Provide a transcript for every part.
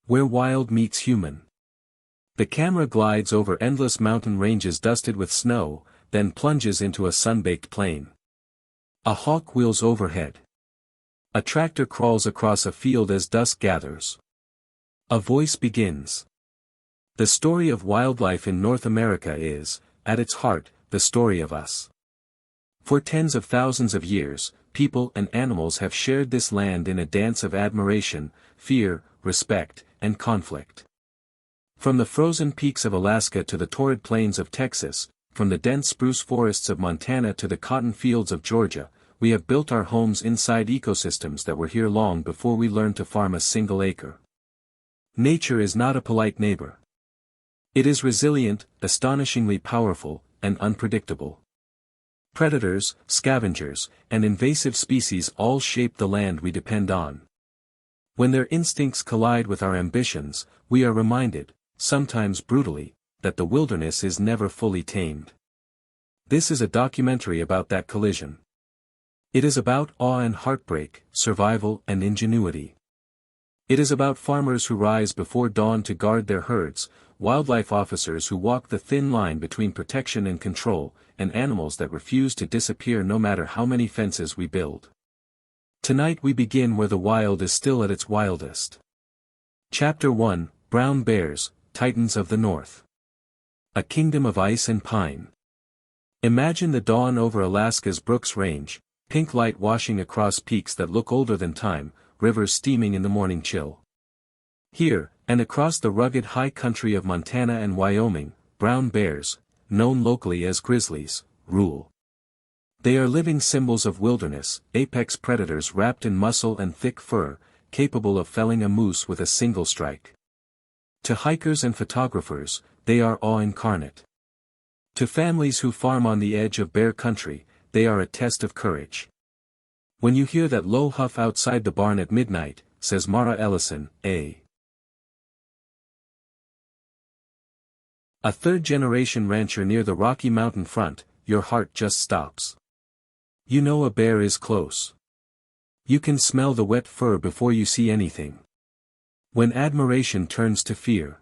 Where wild meets human. The camera glides over endless mountain ranges dusted with snow, then plunges into a sun-baked plain. A hawk wheels overhead. A tractor crawls across a field as dusk gathers. A voice begins. The story of wildlife in North America is, at its heart, the story of us. For tens of thousands of years, people and animals have shared this land in a dance of admiration, fear, respect, and conflict. From the frozen peaks of Alaska to the torrid plains of Texas, from the dense spruce forests of Montana to the cotton fields of Georgia, we have built our homes inside ecosystems that were here long before we learned to farm a single acre. Nature is not a polite neighbor. It is resilient, astonishingly powerful, and unpredictable. Predators, scavengers, and invasive species all shape the land we depend on. When their instincts collide with our ambitions, we are reminded, sometimes brutally, that the wilderness is never fully tamed. This is a documentary about that collision. It is about awe and heartbreak, survival and ingenuity. It is about farmers who rise before dawn to guard their herds, wildlife officers who walk the thin line between protection and control, and animals that refuse to disappear no matter how many fences we build. Tonight we begin where the wild is still at its wildest. Chapter 1, Brown Bears, Titans of the North. A kingdom of ice and pine. Imagine the dawn over Alaska's Brooks Range, pink light washing across peaks that look older than time, rivers steaming in the morning chill. Here, and across the rugged high country of Montana and Wyoming, brown bears, known locally as grizzlies, rule. They are living symbols of wilderness, apex predators wrapped in muscle and thick fur, capable of felling a moose with a single strike. To hikers and photographers, they are awe incarnate. To families who farm on the edge of bear country, they are a test of courage. When you hear that low huff outside the barn at midnight, says Mara Ellison, a third-generation rancher near the Rocky Mountain front, your heart just stops. You know a bear is close. You can smell the wet fur before you see anything. When admiration turns to fear.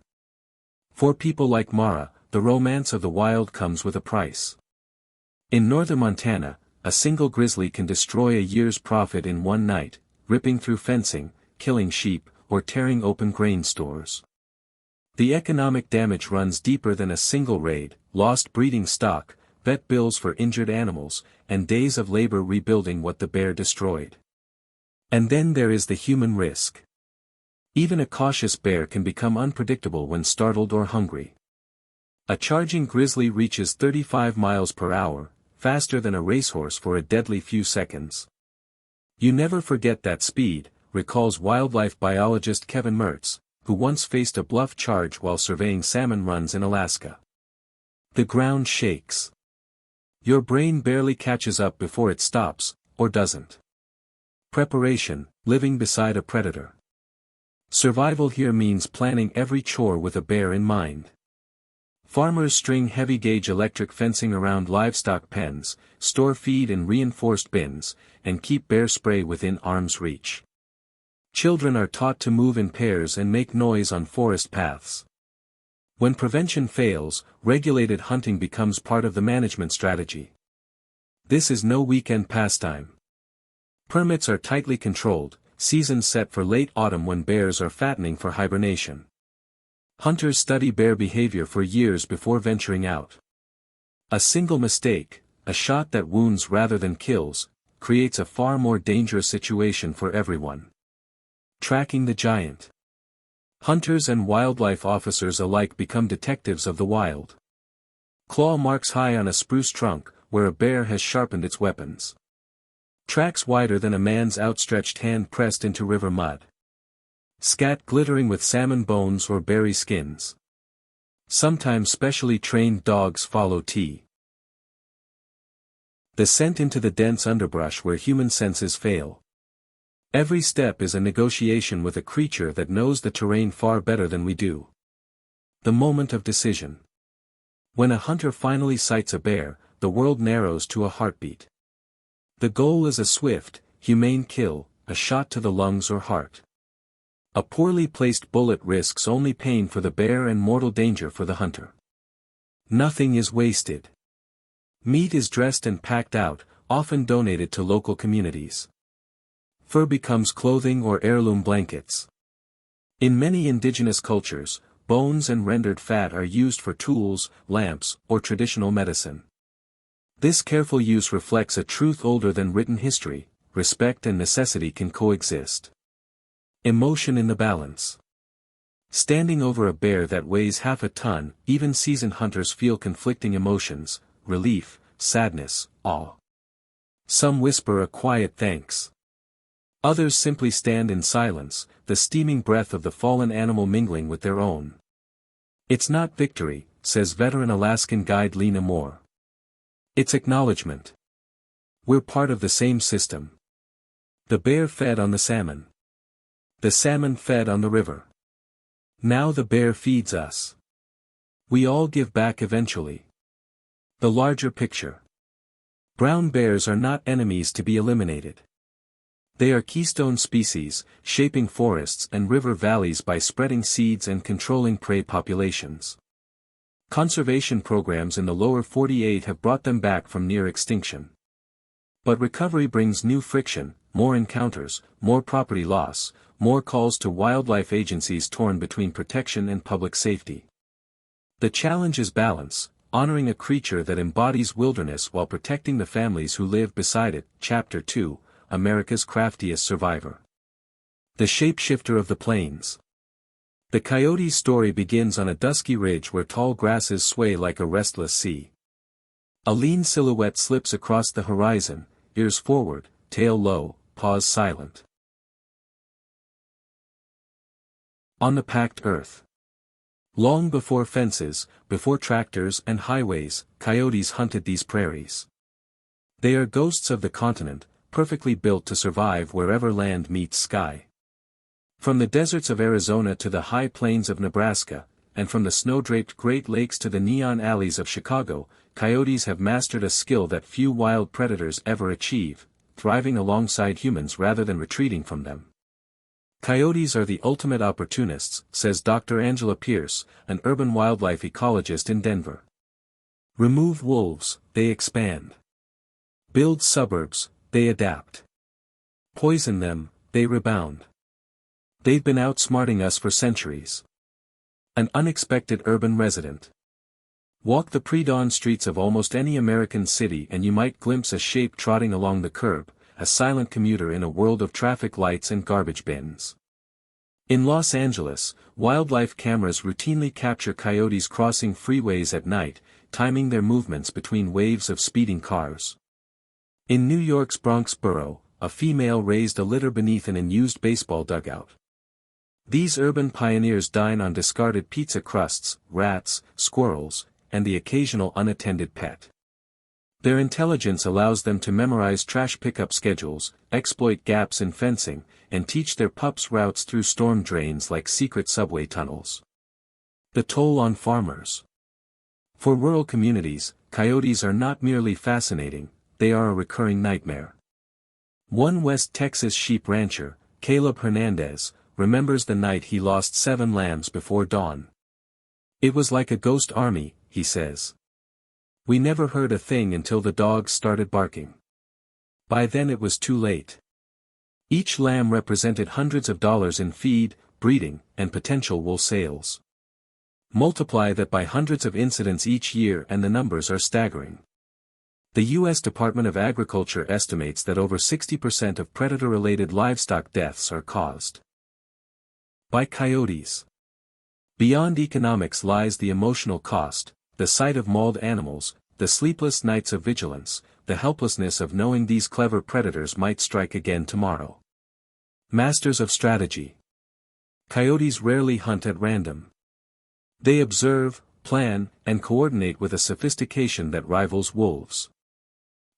For people like Mara, the romance of the wild comes with a price. In northern Montana, a single grizzly can destroy a year's profit in one night, ripping through fencing, killing sheep, or tearing open grain stores. The economic damage runs deeper than a single raid, lost breeding stock, vet bills for injured animals, and days of labor rebuilding what the bear destroyed. And then there is the human risk. Even a cautious bear can become unpredictable when startled or hungry. A charging grizzly reaches 35 miles per hour, faster than a racehorse for a deadly few seconds. You never forget that speed, recalls wildlife biologist Kevin Mertz, who once faced a bluff charge while surveying salmon runs in Alaska. The ground shakes. Your brain barely catches up before it stops, or doesn't. Preparation, living beside a predator. Survival here means planning every chore with a bear in mind. Farmers string heavy-gauge electric fencing around livestock pens, store feed in reinforced bins, and keep bear spray within arm's reach. Children are taught to move in pairs and make noise on forest paths. When prevention fails, regulated hunting becomes part of the management strategy. This is no weekend pastime. Permits are tightly controlled, seasons set for late autumn when bears are fattening for hibernation. Hunters study bear behavior for years before venturing out. A single mistake, a shot that wounds rather than kills, creates a far more dangerous situation for everyone. Tracking the giant. Hunters and wildlife officers alike become detectives of the wild. Claw marks high on a spruce trunk, where a bear has sharpened its weapons. Tracks wider than a man's outstretched hand pressed into river mud. Scat glittering with salmon bones or berry skins. Sometimes specially trained dogs follow T. The scent into the dense underbrush where human senses fail. Every step is a negotiation with a creature that knows the terrain far better than we do. The moment of decision. When a hunter finally sights a bear, the world narrows to a heartbeat. The goal is a swift, humane kill, a shot to the lungs or heart. A poorly placed bullet risks only pain for the bear and mortal danger for the hunter. Nothing is wasted. Meat is dressed and packed out, often donated to local communities. Fur becomes clothing or heirloom blankets. In many indigenous cultures, bones and rendered fat are used for tools, lamps, or traditional medicine. This careful use reflects a truth older than written history: respect and necessity can coexist. Emotion in the balance. Standing over a bear that weighs half a ton, even seasoned hunters feel conflicting emotions: relief, sadness, awe. Some whisper a quiet thanks. Others simply stand in silence, the steaming breath of the fallen animal mingling with their own. It's not victory, says veteran Alaskan guide Lena Moore. It's acknowledgement. We're part of the same system. The bear fed on the salmon. The salmon fed on the river. Now the bear feeds us. We all give back eventually. The larger picture. Brown bears are not enemies to be eliminated. They are keystone species, shaping forests and river valleys by spreading seeds and controlling prey populations. Conservation programs in the lower 48 have brought them back from near extinction. But recovery brings new friction, more encounters, more property loss, more calls to wildlife agencies torn between protection and public safety. The challenge is balance, honoring a creature that embodies wilderness while protecting the families who live beside it. Chapter 2, America's Craftiest Survivor. The Shapeshifter of the Plains. The coyote's story begins on a dusky ridge where tall grasses sway like a restless sea. A lean silhouette slips across the horizon, ears forward, tail low, paws silent. On the packed earth. Long before fences, before tractors and highways, coyotes hunted these prairies. They are ghosts of the continent, perfectly built to survive wherever land meets sky. From the deserts of Arizona to the high plains of Nebraska, and from the snow-draped Great Lakes to the neon alleys of Chicago, coyotes have mastered a skill that few wild predators ever achieve: thriving alongside humans rather than retreating from them. Coyotes are the ultimate opportunists, says Dr. Angela Pierce, an urban wildlife ecologist in Denver. Remove wolves, they expand. Build suburbs, they adapt. Poison them, they rebound. They've been outsmarting us for centuries. An unexpected urban resident. Walk the pre-dawn streets of almost any American city and you might glimpse a shape trotting along the curb, a silent commuter in a world of traffic lights and garbage bins. In Los Angeles, wildlife cameras routinely capture coyotes crossing freeways at night, timing their movements between waves of speeding cars. In New York's Bronx borough, a female raised a litter beneath an unused baseball dugout. These urban pioneers dine on discarded pizza crusts, rats, squirrels, and the occasional unattended pet. Their intelligence allows them to memorize trash pickup schedules, exploit gaps in fencing, and teach their pups routes through storm drains like secret subway tunnels. The toll on farmers. For rural communities, coyotes are not merely fascinating, they are a recurring nightmare. One West Texas sheep rancher, Caleb Hernandez, remembers the night he lost 7 lambs before dawn. It was like a ghost army, he says. We never heard a thing until the dogs started barking. By then it was too late. Each lamb represented hundreds of dollars in feed, breeding, and potential wool sales. Multiply that by hundreds of incidents each year and the numbers are staggering. The U.S. Department of Agriculture estimates that over 60% of predator-related livestock deaths are caused by coyotes. Beyond economics lies the emotional cost, the sight of mauled animals, the sleepless nights of vigilance, the helplessness of knowing these clever predators might strike again tomorrow. Masters of strategy. Coyotes rarely hunt at random. They observe, plan, and coordinate with a sophistication that rivals wolves.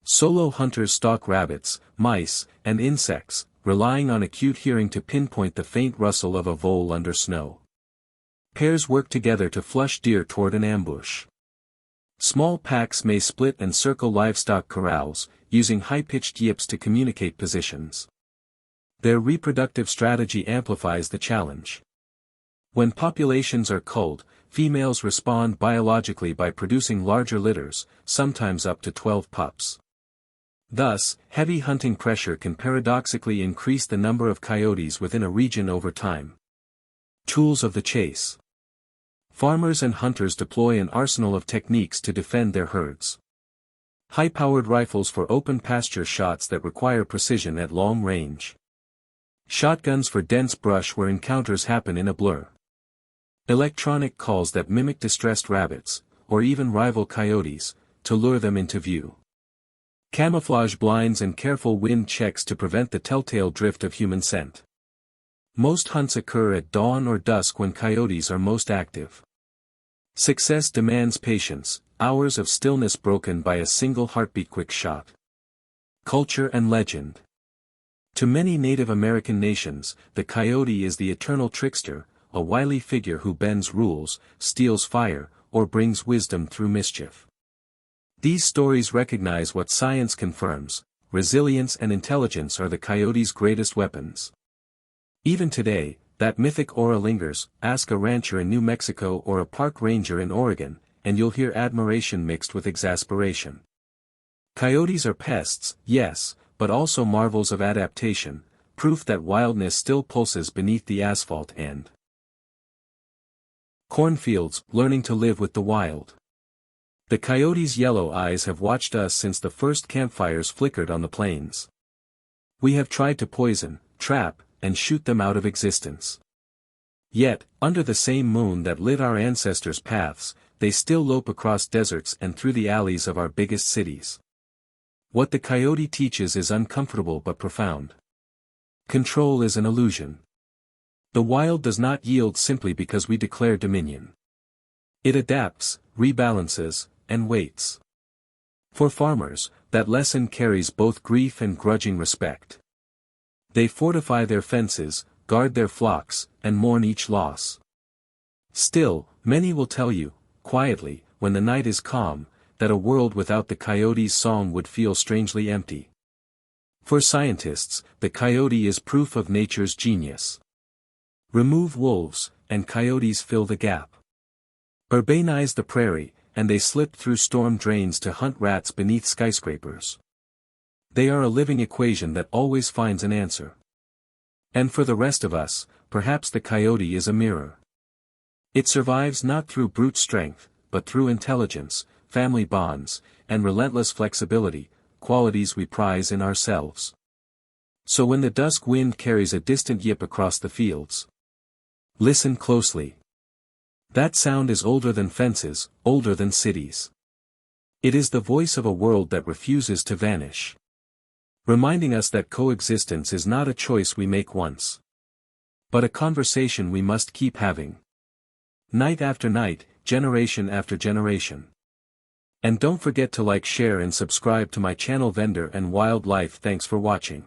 Solo hunters stalk rabbits, mice, and insects, relying on acute hearing to pinpoint the faint rustle of a vole under snow. Pairs work together to flush deer toward an ambush. Small packs may split and circle livestock corrals, using high-pitched yips to communicate positions. Their reproductive strategy amplifies the challenge. When populations are culled, females respond biologically by producing larger litters, sometimes up to 12 pups. Thus, heavy hunting pressure can paradoxically increase the number of coyotes within a region over time. Tools of the chase. Farmers and hunters deploy an arsenal of techniques to defend their herds. High-powered rifles for open pasture shots that require precision at long range. Shotguns for dense brush where encounters happen in a blur. Electronic calls that mimic distressed rabbits, or even rival coyotes, to lure them into view. Camouflage blinds and careful wind checks to prevent the telltale drift of human scent. Most hunts occur at dawn or dusk when coyotes are most active. Success demands patience, hours of stillness broken by a single heartbeat quick shot. Culture and legend. To many Native American nations, the coyote is the eternal trickster, a wily figure who bends rules, steals fire, or brings wisdom through mischief. These stories recognize what science confirms: resilience and intelligence are the coyote's greatest weapons. Even today, that mythic aura lingers. Ask a rancher in New Mexico or a park ranger in Oregon, and you'll hear admiration mixed with exasperation. Coyotes are pests, yes, but also marvels of adaptation, proof that wildness still pulses beneath the asphalt. And cornfields, learning to live with the wild. The coyote's yellow eyes have watched us since the first campfires flickered on the plains. We have tried to poison, trap, and shoot them out of existence. Yet, under the same moon that lit our ancestors' paths, they still lope across deserts and through the alleys of our biggest cities. What the coyote teaches is uncomfortable but profound. Control is an illusion. The wild does not yield simply because we declare dominion. It adapts, rebalances, and waits. For farmers, that lesson carries both grief and grudging respect. They fortify their fences, guard their flocks, and mourn each loss. Still, many will tell you, quietly, when the night is calm, that a world without the coyote's song would feel strangely empty. For scientists, the coyote is proof of nature's genius. Remove wolves, and coyotes fill the gap. Urbanize the prairie, and they slip through storm drains to hunt rats beneath skyscrapers. They are a living equation that always finds an answer. And for the rest of us, perhaps the coyote is a mirror. It survives not through brute strength, but through intelligence, family bonds, and relentless flexibility, qualities we prize in ourselves. So when the dusk wind carries a distant yip across the fields, listen closely. That sound is older than fences, older than cities. It is the voice of a world that refuses to vanish. Reminding us that coexistence is not a choice we make once, but a conversation we must keep having. Night after night, generation after generation. And don't forget to like, share and subscribe to my channel Vendor and Wildlife. Thanks for watching.